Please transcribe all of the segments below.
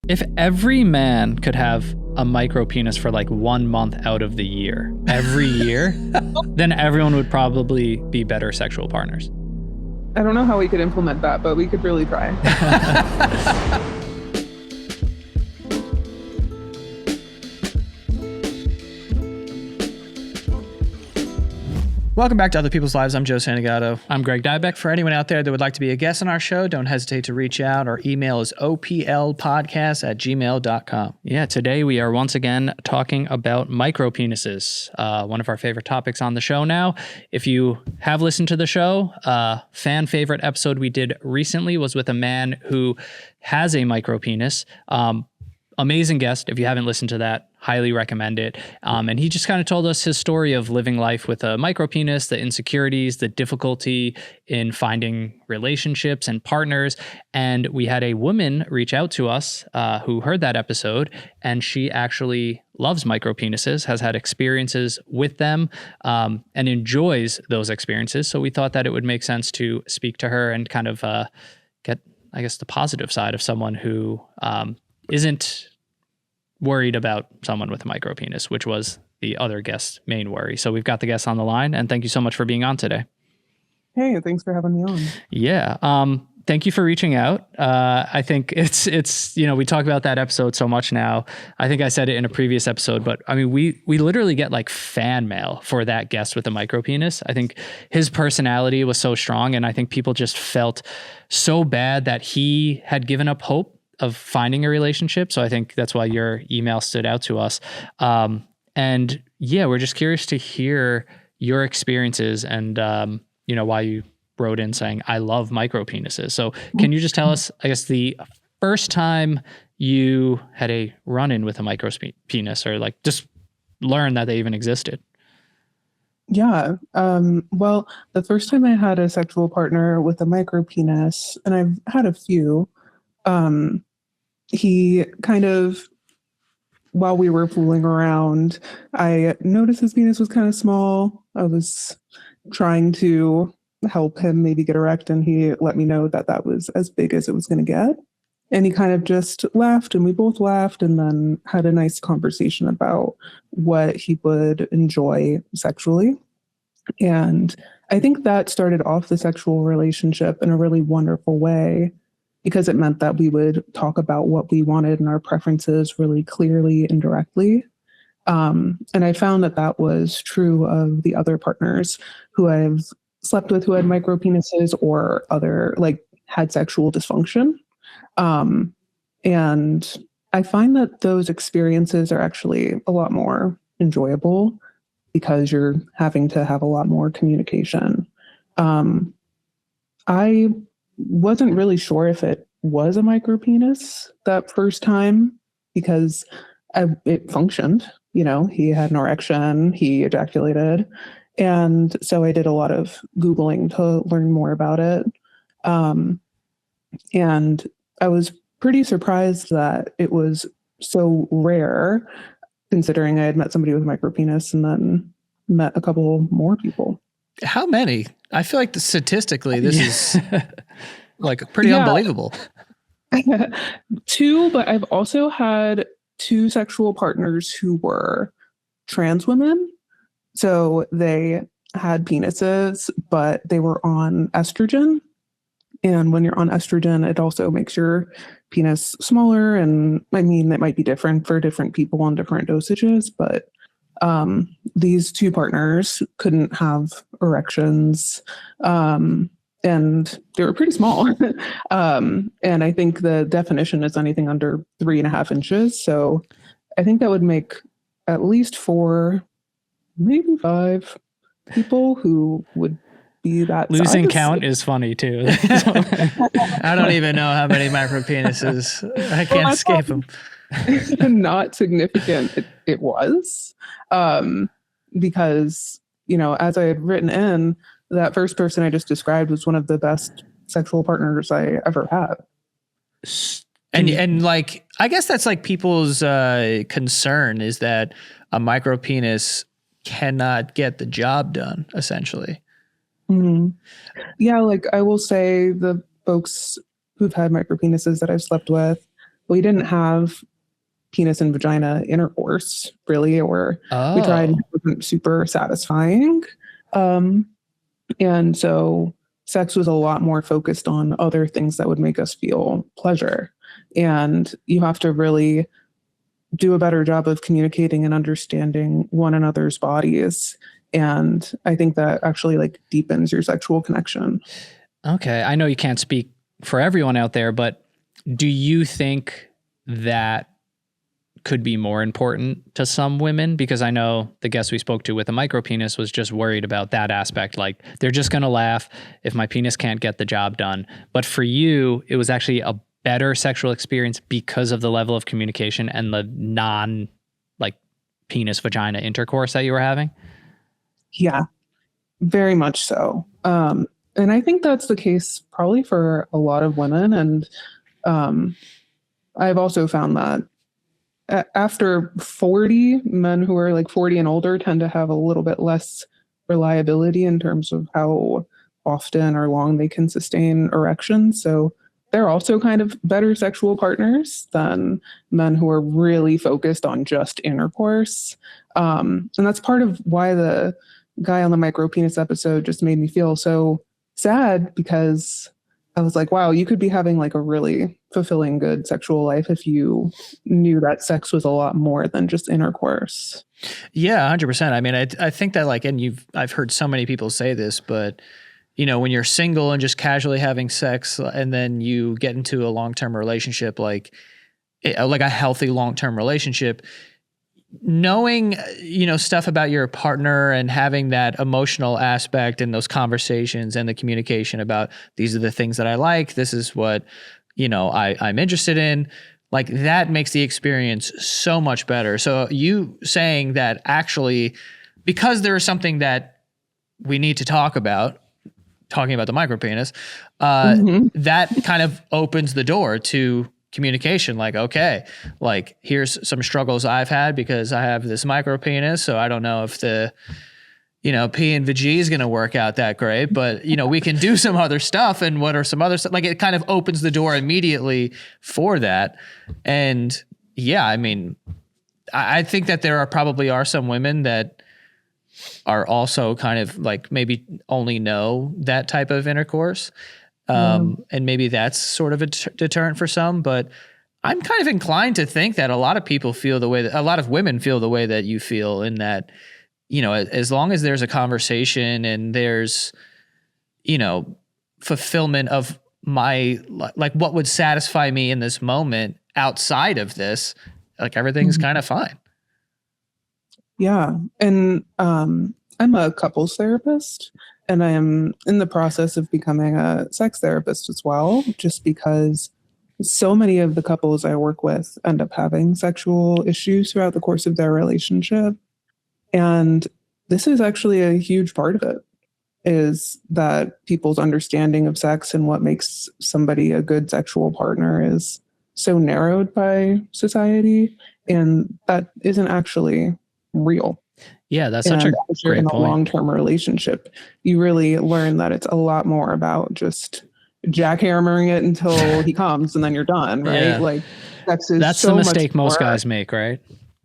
If every man could have a micro penis for like 1 month out of the year, every year, then everyone would probably be better sexual partners. I don't know how we could implement that, but we could really try. Welcome back to Other People's Lives. I'm Joe Santagato. I'm Greg Dybec. For anyone out there that would like to be a guest on our show, don't hesitate to reach out. Our email is oplpodcast@gmail.com. Yeah, today we are once again talking about micropenises, one of our favorite topics on the show now. If you have listened to the show, fan favorite episode we did recently was with a man who has a micropenis. Amazing guest. If you haven't listened to that, highly recommend it. And he just kind of told us his story of living life with a micropenis, the insecurities, the difficulty in finding relationships and partners. And we had a woman reach out to us who heard that episode, and she actually loves micropenises, has had experiences with them, and enjoys those experiences. So we thought that it would make sense to speak to her and kind of get, I guess, the positive side of someone who isn't worried about someone with a micropenis, which was the other guest's main worry. So we've got the guest on the line, and thank you so much for being on today. Hey, thanks for having me on. Yeah. Thank you for reaching out. I think it's, you know, we talk about that episode so much now. I think I said it in a previous episode, but I mean, we literally get like fan mail for that guest with a micropenis. I think his personality was so strong, and I think people just felt so bad that he had given up hope of finding a relationship. So I think that's why your email stood out to us. And yeah, we're just curious to hear your experiences and, you know, why you wrote in saying, I love micropenises. So can you just tell us, I guess, the first time you had a run-in with a micropenis, or like just learn that they even existed? Yeah. Well, the first time I had a sexual partner with a micropenis, and I've had a few, he kind of, while we were fooling around, I noticed his penis was kind of small. I was trying to help him maybe get erect, and he let me know that that was as big as it was going to get. And he kind of just laughed, and we both laughed, and then had a nice conversation about what he would enjoy sexually. And I think that started off the sexual relationship in a really wonderful way, because it meant that we would talk about what we wanted and our preferences really clearly and directly. And I found that that was true of the other partners who I've slept with who had micropenises or other, like, had sexual dysfunction. And I find that those experiences are actually a lot more enjoyable because you're having to have a lot more communication. I wasn't really sure if it was a micropenis that first time, because it functioned. You know, he had an erection, he ejaculated. And so I did a lot of Googling to learn more about it. And I was pretty surprised that it was so rare, considering I had met somebody with a micropenis and then met a couple more people. How many? I feel like statistically, this is like pretty unbelievable. 2, but I've also had 2 sexual partners who were trans women. So they had penises, but they were on estrogen. And when you're on estrogen, it also makes your penis smaller. And I mean, it might be different for different people on different dosages, but these 2 partners couldn't have erections, and they were pretty small. And I think the definition is anything under 3.5 inches. So I think that would make at least 4, maybe 5 people who would be that Losing size. count is funny too. I don't even know how many micropenises. I can't escape them. Not significant it was, because, you know, as I had written in, that first person I just described was one of the best sexual partners I ever had. And like, I guess that's like people's concern, is that a micropenis cannot get the job done, essentially. Mm-hmm. Yeah, like I will say the folks who've had micropenises that I've slept with, we didn't have penis and vagina intercourse really, or we tried, it wasn't super satisfying. And so sex was a lot more focused on other things that would make us feel pleasure. And you have to really do a better job of communicating and understanding one another's bodies. And I think that actually like deepens your sexual connection. Okay. I know you can't speak for everyone out there, but do you think that could be more important to some women? Because I know the guest we spoke to with a micropenis was just worried about that aspect. Like, they're just going to laugh if my penis can't get the job done. But for you, it was actually a better sexual experience because of the level of communication and the non like penis vagina intercourse that you were having. Yeah, very much so. And I think that's the case probably for a lot of women. And I've also found that after 40, men who are like 40 and older tend to have a little bit less reliability in terms of how often or long they can sustain erections. So they're also kind of better sexual partners than men who are really focused on just intercourse. And that's part of why the guy on the micropenis episode just made me feel so sad, because I was like, wow, you could be having like a really fulfilling, good sexual life if you knew that sex was a lot more than just intercourse. Yeah, 100%. I mean, I think that like, and I've heard so many people say this, but you know, when you're single and just casually having sex and then you get into a long-term relationship, like a healthy long-term relationship, knowing, you know, stuff about your partner and having that emotional aspect and those conversations and the communication about these are the things that I like, this is what, you know, I'm interested in, like that makes the experience so much better. So you saying that actually, because there is something that we need to talk about, talking about the micropenis, that kind of opens the door to communication. Like, okay, like here's some struggles I've had because I have this micropenis. So I don't know if the, you know, P and VG is going to work out that great, but you know, we can do some other stuff. And what are some other stuff? Like it kind of opens the door immediately for that. And yeah, I mean, I think that there probably are some women that are also kind of like maybe only know that type of intercourse. And maybe that's sort of a deterrent for some, but I'm kind of inclined to think that a lot of people feel the way that a lot of women feel the way that you feel, in that, you know, as long as there's a conversation and there's, you know, fulfillment of my, like what would satisfy me in this moment outside of this, like everything's kind of fine. Yeah. And I'm a couples therapist, and I am in the process of becoming a sex therapist as well, just because so many of the couples I work with end up having sexual issues throughout the course of their relationship. And this is actually a huge part of it, is that people's understanding of sex and what makes somebody a good sexual partner is so narrowed by society. And that isn't actually real. Yeah, that's such a as you're great in a point. long-term relationship, you really learn that it's a lot more about just jackhammering it until he comes and then you're done, right? Yeah. Like that's the mistake most guys make, right?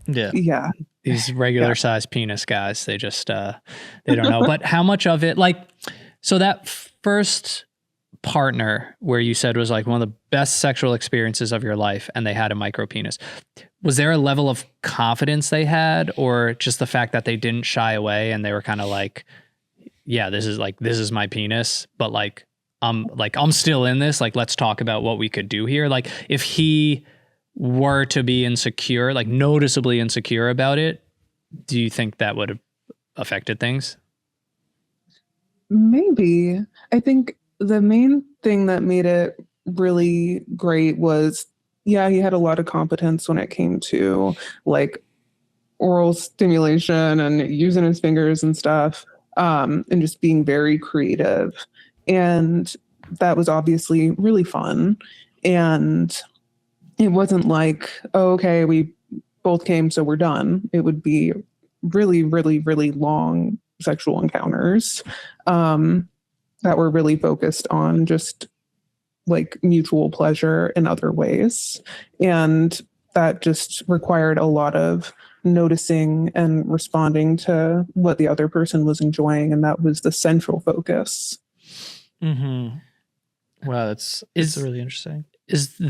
Yeah. These regular size penis guys, they just they don't know. But how much of it, like, so that first partner where you said was like one of the best sexual experiences of your life and they had a micro penis, was there a level of confidence they had, or just the fact that they didn't shy away and they were kind of like, yeah, this is my penis, but like I'm still in this, like let's talk about what we could do here. Like if he were to be insecure, like noticeably insecure about it, do you think that would have affected things? Maybe. I think the main thing that made it really great was, yeah, he had a lot of competence when it came to like oral stimulation and using his fingers and stuff, and just being very creative. And that was obviously really fun. And it wasn't like, oh, okay, we both came, so we're done. It would be really, really, really long sexual encounters that were really focused on just like mutual pleasure in other ways. And that just required a lot of noticing and responding to what the other person was enjoying. And that was the central focus. Mm-hmm. Wow, that's really interesting. This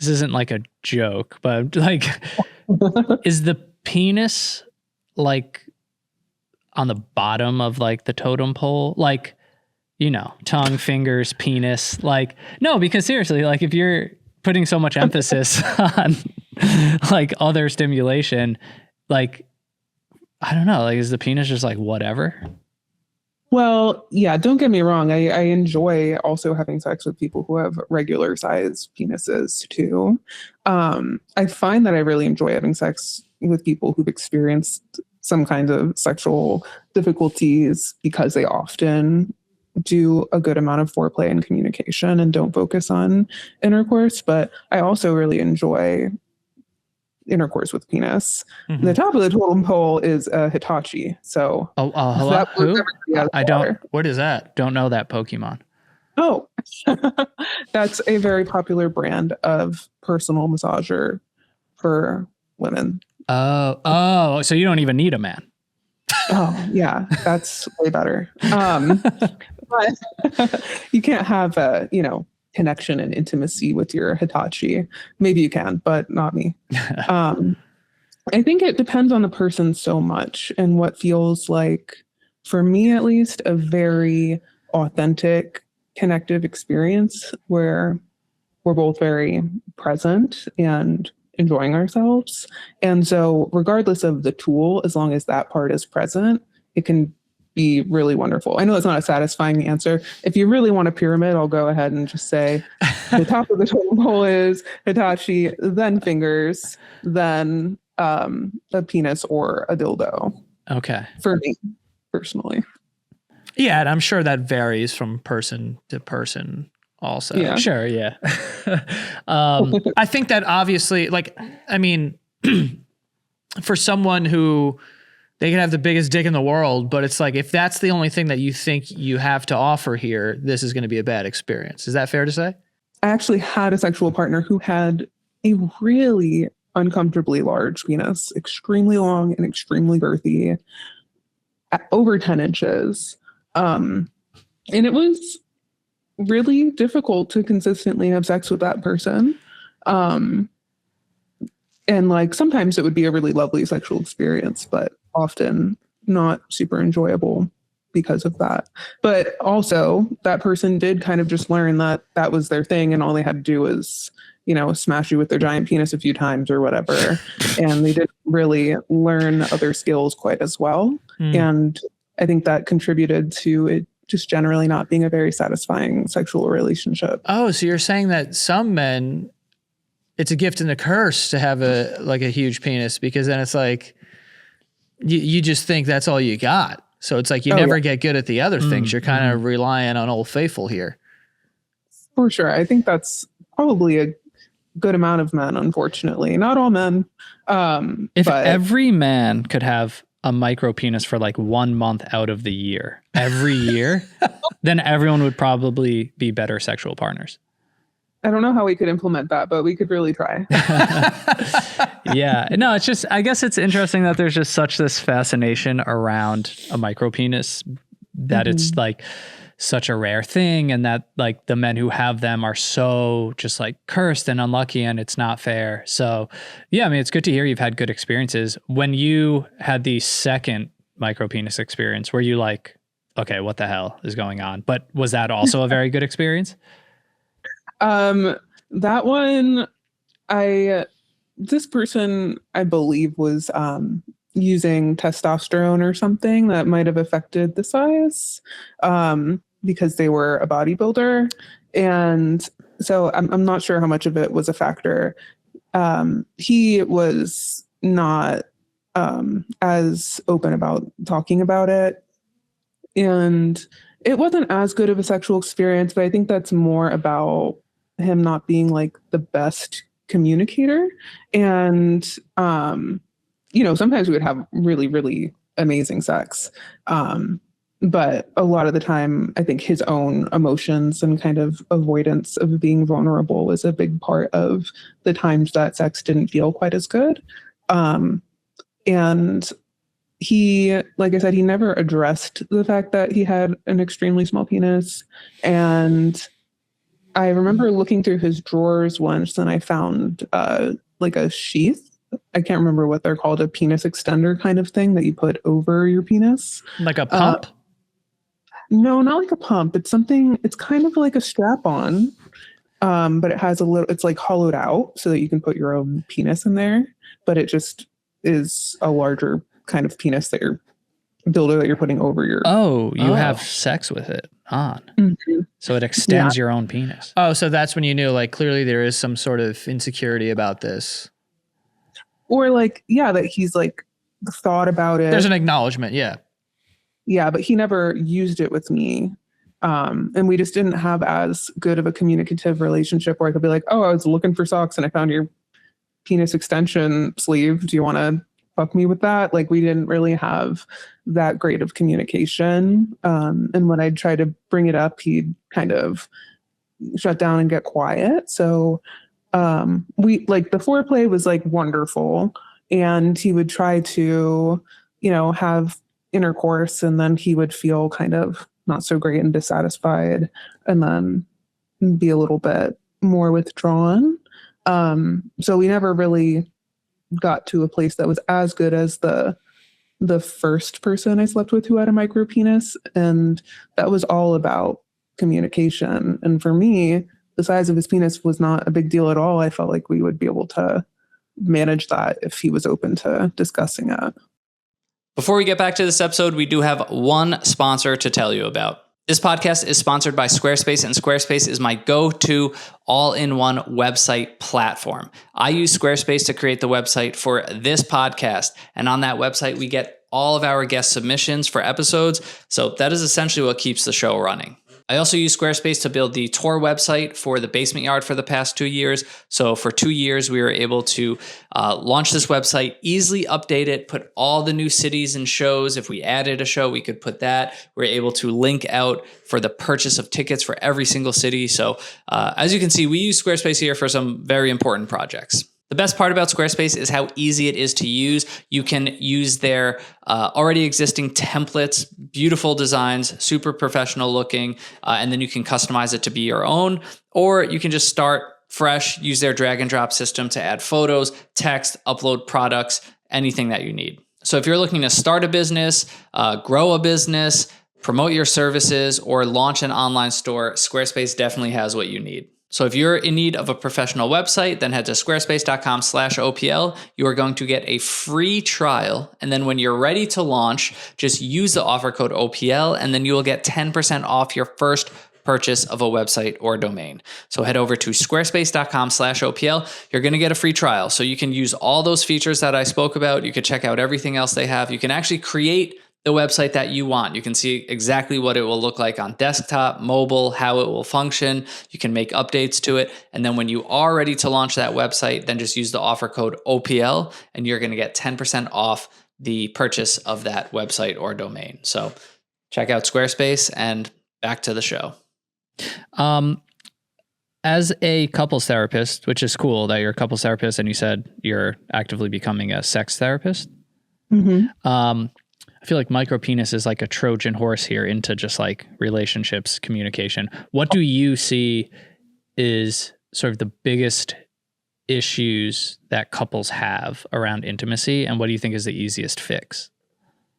isn't like a joke, but like, is the penis like on the bottom of like the totem pole? Like, you know, tongue, fingers, penis, like, no, because seriously, like if you're putting so much emphasis on like other stimulation, like, I don't know, like, is the penis just like whatever? Well, yeah, don't get me wrong. I enjoy also having sex with people who have regular size penises too. I find that I really enjoy having sex with people who've experienced some kind of sexual difficulties because they often do a good amount of foreplay and communication and don't focus on intercourse. But I also really enjoy intercourse with penis. Mm-hmm. The top of the totem pole is a Hitachi. So hello? Who? I don't. What is that? Don't know that Pokemon. Oh, that's a very popular brand of personal massager for women. Oh, so you don't even need a man. Oh, yeah, that's way better. But you can't have a, connection and intimacy with your Hitachi. Maybe you can, but not me. I think it depends on the person so much and what feels like, for me at least, a very authentic, connective experience where we're both very present and enjoying ourselves. And so regardless of the tool, as long as that part is present, it can be really wonderful. I know it's not a satisfying answer. If you really want a pyramid, I'll go ahead and just say the top of the totem pole is Hitachi, then fingers, then a penis or a dildo. Okay. For me, personally. Yeah, and I'm sure that varies from person to person also. Yeah. Sure, yeah. I think that obviously, like, I mean, for someone who they can have the biggest dick in the world, but it's like, if that's the only thing that you think you have to offer here, this is going to be a bad experience. Is that fair to say? I actually had a sexual partner who had a really uncomfortably large penis, extremely long and extremely girthy, at over 10 inches. And it was really difficult to consistently have sex with that person. And like sometimes it would be a really lovely sexual experience, but often not super enjoyable because of that. But also that person did kind of just learn that that was their thing and all they had to do was, smash you with their giant penis a few times or whatever. And they didn't really learn other skills quite as well. And I think that contributed to it just generally not being a very satisfying sexual relationship. Oh, so you're saying that some men, it's a gift and a curse to have a huge penis, because then it's like, you just think that's all you got. So it's like you never get good at the other things. You're kind of relying on Old Faithful here. For sure. I think that's probably a good amount of men, unfortunately. Not all men. If every man could have a micro penis for like 1 month out of the year, every year, then everyone would probably be better sexual partners. I don't know how we could implement that, but we could really try. Yeah. No, it's just, I guess it's interesting that there's just such this fascination around a micro penis, that it's like such a rare thing, and that like the men who have them are so just like cursed and unlucky, and it's not fair. So yeah, I mean, it's good to hear you've had good experiences. When you had the second micro penis experience, were you like, okay, what the hell is going on? But was that also a very good experience? That one, this person, I believe, was using testosterone or something that might have affected the size, because they were a bodybuilder. And so I'm not sure how much of it was a factor. He was not as open about talking about it. And it wasn't as good of a sexual experience, but I think that's more about him not being like the best communicator. And, sometimes we would have really, really amazing sex. But a lot of the time, I think his own emotions and kind of avoidance of being vulnerable was a big part of the times that sex didn't feel quite as good. And he, like I said, he never addressed the fact that he had an extremely small penis. And I remember looking through his drawers once and I found like a sheath. I can't remember what they're called, a penis extender kind of thing that you put over your penis. Like a pump? No, not like a pump. It's something, it's kind of like a strap on, but it has a little, it's like hollowed out so that you can put your own penis in there. But it just is a larger kind of penis that you're dildo that you're putting over your. Oh, you have sex with it on. Mm-hmm. So it extends your own penis. Oh, so that's when you knew, like, clearly there is some sort of insecurity about this. Or like, yeah, that he's like thought about it. There's an acknowledgement, yeah. Yeah, but he never used it with me. And we just didn't have as good of a communicative relationship where I could be like, oh, I was looking for socks and I found your penis extension sleeve. Do you want to fuck me with that? Like, we didn't really have that great of communication. And when I'd try to bring it up, he'd kind of shut down and get quiet. So we, like, the foreplay was like wonderful. And he would try to, have intercourse, and then he would feel kind of not so great and dissatisfied, and then be a little bit more withdrawn. So we never really got to a place that was as good as the first person I slept with who had a micro penis, and that was all about communication. And for me, the size of his penis was not a big deal at all. I felt like we would be able to manage that if he was open to discussing it. Before we get back to this episode, we do have one sponsor to tell you about. This podcast is sponsored by Squarespace, and Squarespace is my go-to all-in-one website platform. I use Squarespace to create the website for this podcast, and on that website, we get all of our guest submissions for episodes, so that is essentially what keeps the show running. I also use Squarespace to build the tour website for the Basement Yard for the past 2 years. So for 2 years, we were able to launch this website, easily update it, put all the new cities and shows. If we added a show, we could put that. We're able to link out for the purchase of tickets for every single city. So as you can see, we use Squarespace here for some very important projects. The best part about Squarespace is how easy it is to use. You can use their already existing templates, beautiful designs, super professional looking, and then you can customize it to be your own, or you can just start fresh, use their drag and drop system to add photos, text, upload products, anything that you need. So if you're looking to start a business, grow a business, promote your services, or launch an online store, Squarespace definitely has what you need. So if you're in need of a professional website, then head to squarespace.com/OPL. You are going to get a free trial. And then when you're ready to launch, just use the offer code OPL, and then you will get 10% off your first purchase of a website or domain. So head over to squarespace.com/OPL. You're going to get a free trial. So you can use all those features that I spoke about. You can check out everything else they have. You can actually create the website that you want. You can see exactly what it will look like on desktop, mobile, how it will function. You can make updates to it. And then when you are ready to launch that website, then just use the offer code OPL and you're going to get 10% off the purchase of that website or domain. So check out Squarespace, and back to the show. As a couples therapist, which is cool that you're a couples therapist and you said you're actively becoming a sex therapist. Mm-hmm. I feel like micropenis is like a Trojan horse here into just like relationships, communication. What do you see is sort of the biggest issues that couples have around intimacy, and what do you think is the easiest fix?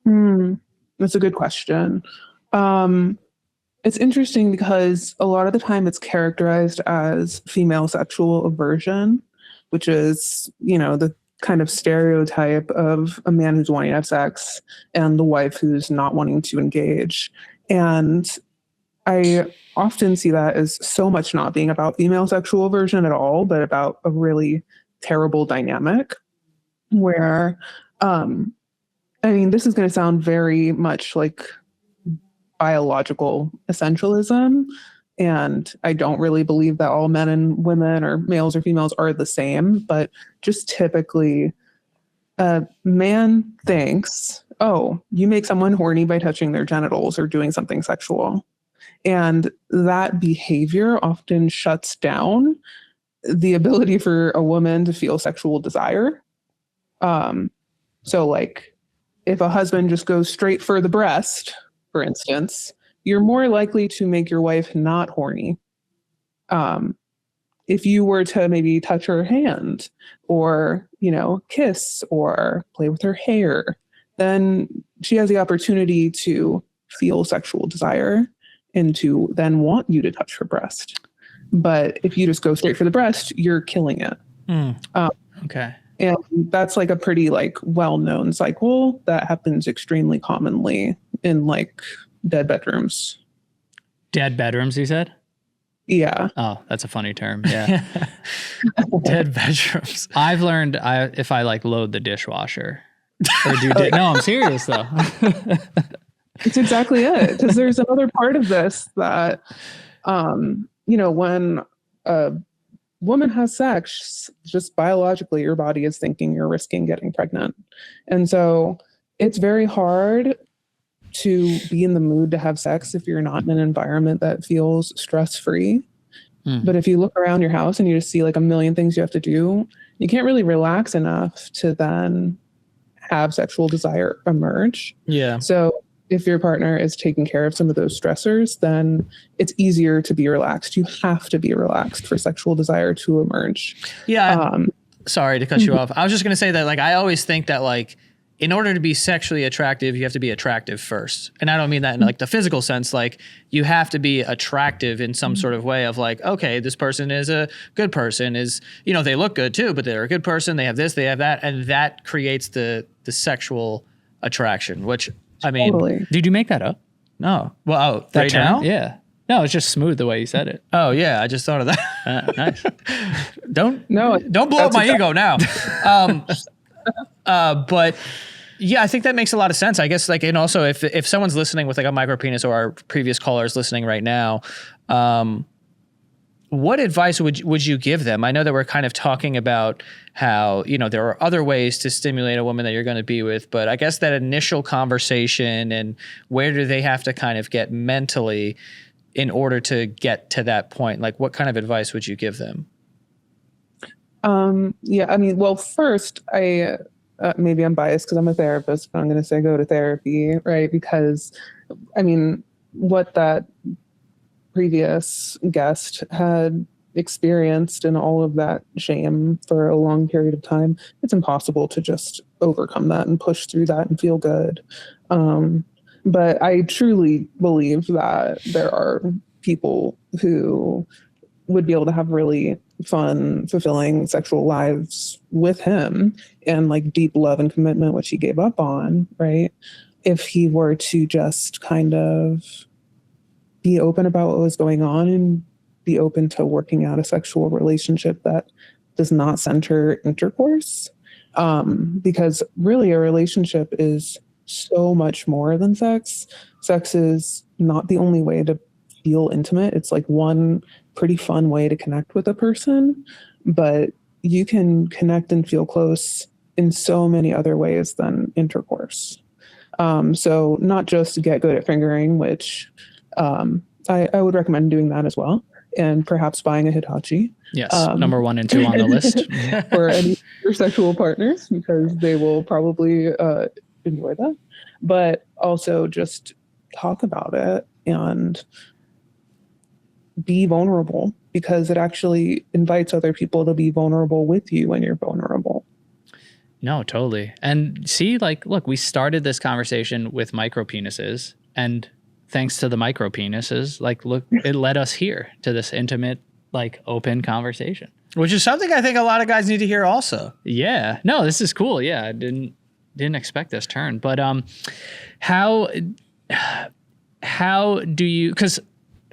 That's a good question. It's interesting because a lot of the time it's characterized as female sexual aversion, which is, the kind of stereotype of a man who's wanting to have sex and the wife who's not wanting to engage. And I often see that as so much not being about female sexual aversion at all, but about a really terrible dynamic where, this is going to sound very much like biological essentialism. And I don't really believe that all men and women or males or females are the same, but just typically a man thinks, oh, you make someone horny by touching their genitals or doing something sexual. And that behavior often shuts down the ability for a woman to feel sexual desire. So, like, if a husband just goes straight for the breast, for instance, you're more likely to make your wife not horny. If you were to maybe touch her hand or, kiss or play with her hair, then she has the opportunity to feel sexual desire and to then want you to touch her breast. But if you just go straight for the breast, you're killing it. Okay. And that's like a pretty well-known cycle that happens extremely commonly in dead bedrooms. Dead bedrooms, you said? Yeah. Oh, that's a funny term. Yeah. Dead bedrooms. I've learned if I load the dishwasher or do no, I'm serious though. It's exactly it. Because there's another part of this that, when a woman has sex, just biologically, your body is thinking you're risking getting pregnant. And so it's very hard to be in the mood to have sex if you're not in an environment that feels stress-free. But if you look around your house and you just see a million things you have to do, you can't really relax enough to then have sexual desire emerge. Yeah. So if your partner is taking care of some of those stressors, then it's easier to be relaxed. You have to be relaxed for sexual desire to emerge. Yeah. Sorry to cut you off. I was just going to say that I always think that in order to be sexually attractive, you have to be attractive first. And I don't mean that in the physical sense. You have to be attractive in some sort of way of okay, this person is a good person, is, they look good too, but they're a good person. They have this, they have that. And that creates the sexual attraction, which I mean, Totally. Did you make that up? No. Well, That right term? now? Yeah. No, it's just smooth the way you said it. Oh yeah. I just thought of that. Nice. Don't blow up that's my ego now. But yeah, I think that makes a lot of sense. I guess and also if someone's listening with a micropenis, or our previous callers listening right now, what advice would you give them? I know that we're kind of talking about how, there are other ways to stimulate a woman that you're going to be with, but I guess that initial conversation and where do they have to kind of get mentally in order to get to that point? What kind of advice would you give them? Yeah, I mean, well, first, I maybe I'm biased because I'm a therapist, but I'm going to say go to therapy, right? Because, I mean, what that previous guest had experienced and all of that shame for a long period of time, it's impossible to just overcome that and push through that and feel good. But I truly believe that there are people who would be able to have really fun, fulfilling sexual lives with him and deep love and commitment, which he gave up on, right? If he were to just kind of be open about what was going on and be open to working out a sexual relationship that does not center intercourse. Because really a relationship is so much more than sex. Sex is not the only way to feel intimate. It's one pretty fun way to connect with a person, but you can connect and feel close in so many other ways than intercourse. So not just get good at fingering, which I would recommend doing that as well, and perhaps buying a Hitachi. Yes, number 1 and 2 on the list. For any your sexual partners, because they will probably enjoy that. But also just talk about it and be vulnerable, because it actually invites other people to be vulnerable with you when you're vulnerable. No, totally. And see, look, we started this conversation with micropenises, and thanks to the micropenises, look, it led us here to this intimate, open conversation. Which is something I think a lot of guys need to hear also. Yeah. No, this is cool. Yeah. I didn't expect this turn. But how do you, because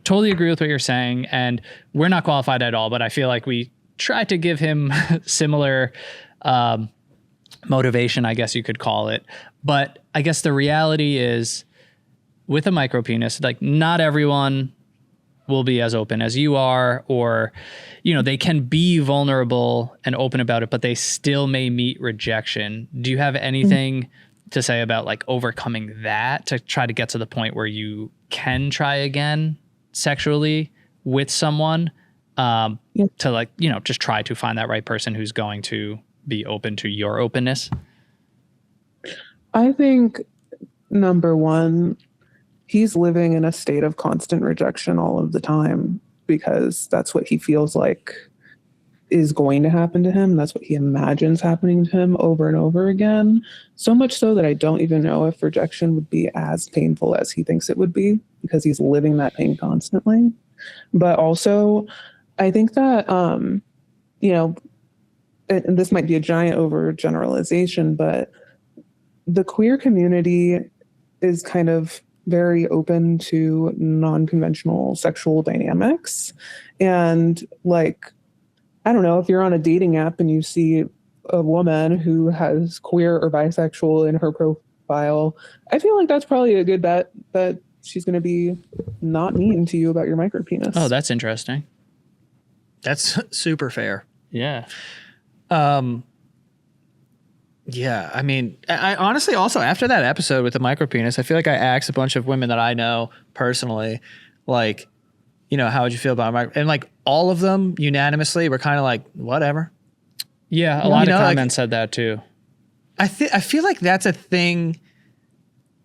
totally agree with what you're saying, and we're not qualified at all, but I feel like we tried to give him similar motivation, I guess you could call it. But I guess the reality is with a micropenis, not everyone will be as open as you are, or, you know, they can be vulnerable and open about it, but they still may meet rejection. Do you have anything to say about like overcoming that to try to get to the point where you can try again sexually with someone, to like, you know, just try to find that right person who's going to be open to your openness? I think number one, he's living in a state of constant rejection all of the time because that's what he feels like is going to happen to him. That's what he imagines happening to him over and over again. So much so that I don't even know if rejection would be as painful as he thinks it would be because he's living that pain constantly. But also, I think that, you know, and this might be a giant overgeneralization, but the queer community is kind of very open to non-conventional sexual dynamics. And like, I don't know, if you're on a dating app and you see a woman who has queer or bisexual in her profile, I feel like that's probably a good bet that she's going to be not mean to you about your micropenis. Oh, that's interesting. That's super fair. Yeah. Yeah, I mean, I honestly also, after that episode with the micropenis, I feel like I asked a bunch of women that I know personally, like, you know, how would you feel about micro? And like all of them unanimously were kind of like, whatever. Yeah, a lot of comments said that too. I feel like that's a thing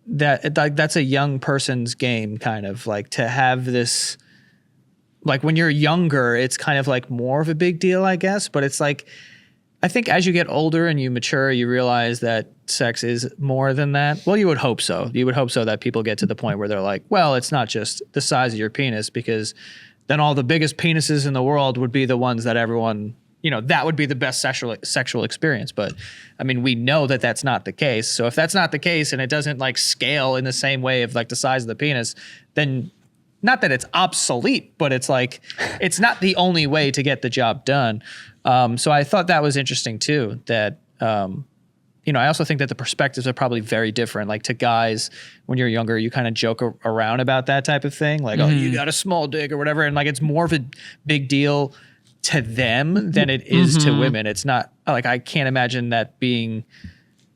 that like that's a young person's game, kind of like to have this. Like when you're younger, it's kind of like more of a big deal, I guess. But it's like, I think as you get older and you mature, you realize that sex is more than that. Well, you would hope so. You would hope so that people get to the point where they're like, well, it's not just the size of your penis, because then all the biggest penises in the world would be the ones that everyone, you know, that would be the best sexual experience. But I mean, we know that that's not the case. So if that's not the case and it doesn't like scale in the same way of like the size of the penis, then not that it's obsolete, but it's like, it's not the only way to get the job done. So I thought that was interesting too, that, you know, I also think that the perspectives are probably very different. Like to guys, when you're younger, you kind of joke around about that type of thing. Like, oh, you got a small dick or whatever. And like, it's more of a big deal to them than it is to women. It's not like, I can't imagine that being,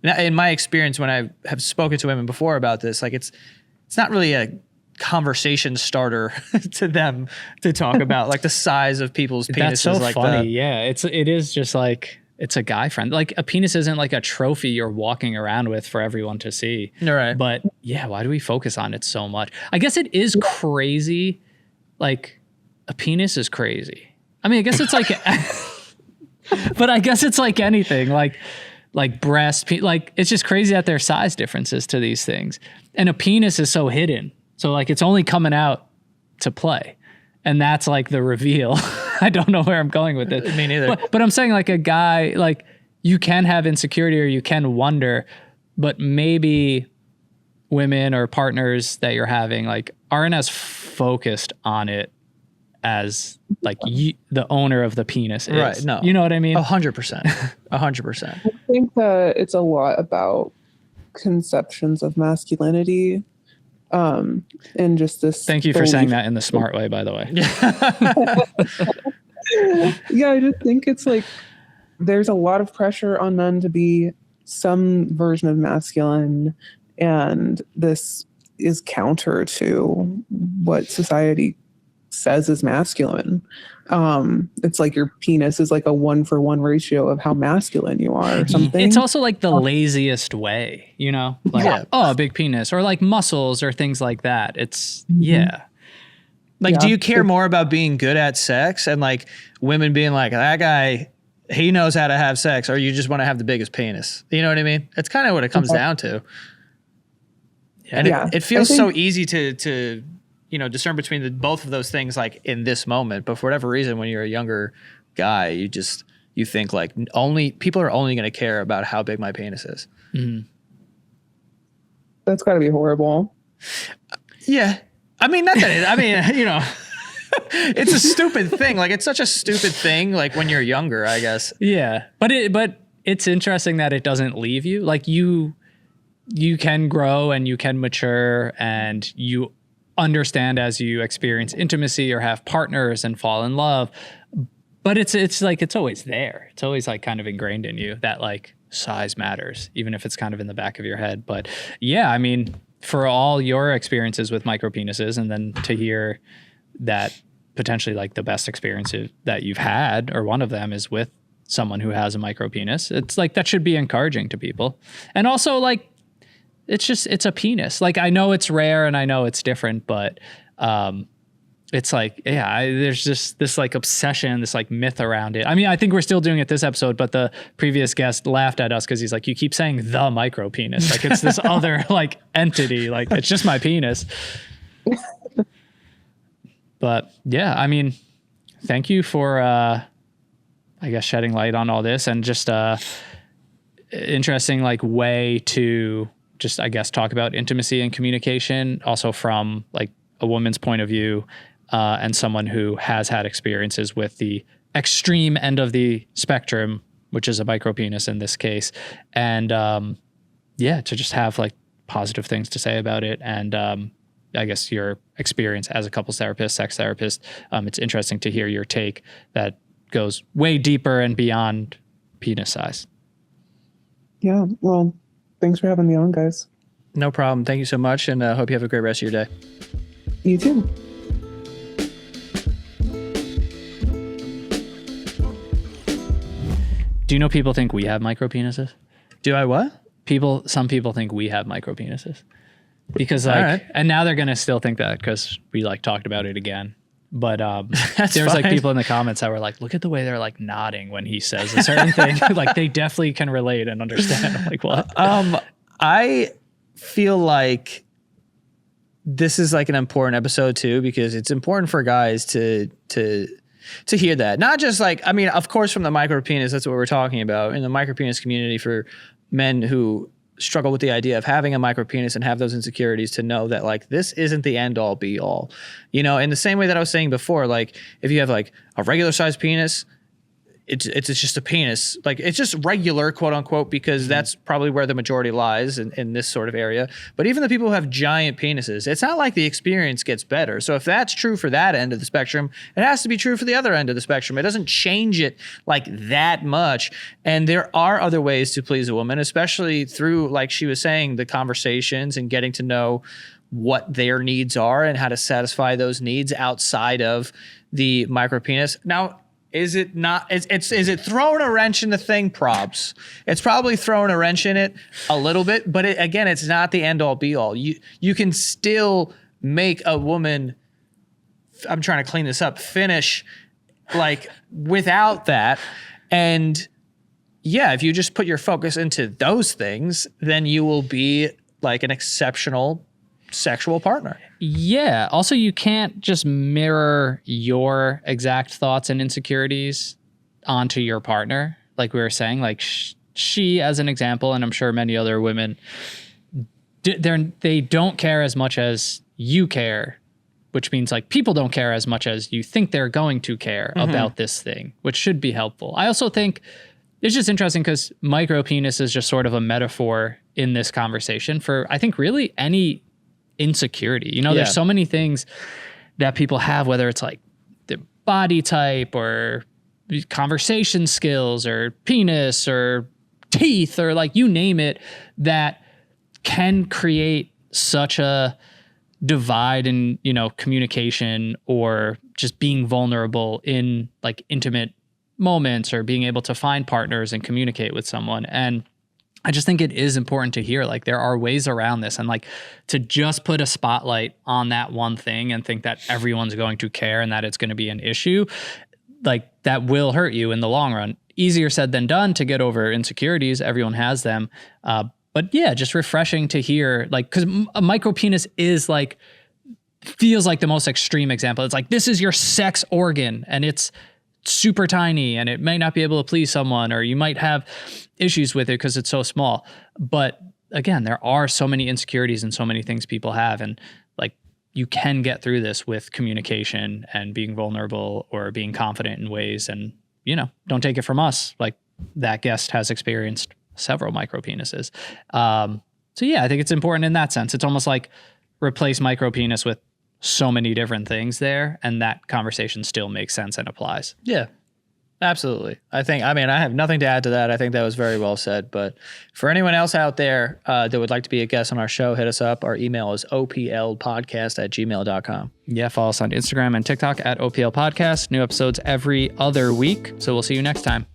in my experience, when I have spoken to women before about this, like it's not really a conversation starter to them to talk about like the size of people's penises. That's so like funny. Yeah, it is just like, it's a guy friend. Like a penis isn't like a trophy you're walking around with for everyone to see. Right. But yeah, why do we focus on it so much? I guess it is crazy. Like a penis is crazy. I mean, I guess it's like, but I guess it's like anything, like breast, like it's just crazy that there are size differences to these things. And a penis is so hidden. So like it's only coming out to play. And that's like the reveal. I don't know where I'm going with it. Me neither. But I'm saying like a guy, like you can have insecurity or you can wonder, but maybe women or partners that you're having like aren't as focused on it as like the owner of the penis is. Right. No. You know what I mean? 100%. 100%. I think that it's a lot about conceptions of masculinity. And just this. Thank you for saying that in the smart way, by the way. Yeah, I just think it's like there's a lot of pressure on men to be some version of masculine, and this is counter to what society says is masculine. It's like your penis is like a 1-for-1 ratio of how masculine you are or something. It's also like the laziest way, you know, like, oh, a big penis or like muscles or things like that. It's Like, do you care more about being good at sex and like women being like, that guy, he knows how to have sex, or you just want to have the biggest penis? You know what I mean? That's kind of what it comes down to. And it feels so easy to you know, discern between both of those things, like in this moment. But for whatever reason, when you're a younger guy, you think like people are only going to care about how big my penis is. Mm-hmm. That's got to be horrible. Yeah. I mean, not that I mean, you know, it's a stupid thing. Like it's such a stupid thing. Like when you're younger, I guess. Yeah. But it's interesting that it doesn't leave you. Like you can grow and you can mature and you understand as you experience intimacy or have partners and fall in love. But it's like, it's always there. It's always like kind of ingrained in you that like size matters, even if it's kind of in the back of your head. But yeah, I mean, for all your experiences with micropenises, and then to hear that potentially like the best experience that you've had, or one of them, is with someone who has a micropenis, it's like, that should be encouraging to people. And also like, it's a penis. Like, I know it's rare and I know it's different, but it's like, yeah, there's just this like obsession, this like myth around it. I mean, I think we're still doing it this episode, but the previous guest laughed at us because he's like, you keep saying the micropenis. Like, it's this other like entity. Like, it's just my penis. But yeah, I mean, thank you for, I guess, shedding light on all this, and just interesting like way to just, I guess, talk about intimacy and communication, also from like a woman's point of view, and someone who has had experiences with the extreme end of the spectrum, which is a micropenis in this case. And yeah, to just have like positive things to say about it. And I guess your experience as a couples therapist, sex therapist, it's interesting to hear your take that goes way deeper and beyond penis size. Yeah, well, thanks for having me on, guys. No problem. Thank you so much, and hope you have a great rest of your day. You too. Do you know people think we have micropenises? Do I what? Some people think we have micropenises because like, right. And now they're going to still think that because we like talked about it again. But That's there's like fine. people in the comments that were like, look at the way they're like nodding when he says a certain thing. Like, they definitely can relate and understand. I'm like, what? I feel like this is like an important episode too, because it's important for guys to hear that. Not just like, I mean, of course, from the micropenis, that's what we're talking about in the micropenis community, for men who struggle with the idea of having a micropenis and have those insecurities, to know that like, this isn't the end all be all, you know, in the same way that I was saying before, like if you have like a regular sized penis, it's just a penis. Like, it's just regular, quote unquote, because that's probably where the majority lies in this sort of area. But even the people who have giant penises, it's not like the experience gets better. So if that's true for that end of the spectrum, it has to be true for the other end of the spectrum. It doesn't change it like that much. And there are other ways to please a woman, especially through, like she was saying, the conversations and getting to know what their needs are and how to satisfy those needs outside of the micropenis. Now, is it not? Is it throwing a wrench in the thing? Probs. It's probably throwing a wrench in it a little bit, but again, it's not the end all be all. You can still make a woman, I'm trying to clean this up, finish like without that. And yeah, if you just put your focus into those things, then you will be like an exceptional sexual partner. Yeah. Also, you can't just mirror your exact thoughts and insecurities onto your partner. Like we were saying, like she, as an example, and I'm sure many other women, they don't care as much as you care, which means like people don't care as much as you think they're going to care about this thing, which should be helpful. I also think it's just interesting because micropenis is just sort of a metaphor in this conversation for, I think, really any insecurity. You know, there's so many things that people have, whether it's like their body type or conversation skills or penis or teeth or like you name it, that can create such a divide in, you know, communication or just being vulnerable in like intimate moments or being able to find partners and communicate with someone. And I just think it is important to hear, like, there are ways around this, and like to just put a spotlight on that one thing and think that everyone's going to care and that it's going to be an issue, like that will hurt you in the long run. Easier said than done to get over insecurities. Everyone has them. But yeah, just refreshing to hear, like, because a micropenis is like, feels like the most extreme example. It's like, this is your sex organ and it's super tiny and it may not be able to please someone, or you might have issues with it because it's so small. But again, there are so many insecurities and so many things people have. And like, you can get through this with communication and being vulnerable or being confident in ways. And, you know, don't take it from us. Like, that guest has experienced several micropenises. So yeah, I think it's important in that sense. It's almost like replace micropenis with so many different things there, and that conversation still makes sense and applies. Yeah, absolutely. I have nothing to add to that. I think that was very well said. But for anyone else out there that would like to be a guest on our show, hit us up. Our email is oplpodcast@gmail.com. Yeah, follow us on Instagram and TikTok at OPL Podcast. New episodes every other week. So we'll see you next time.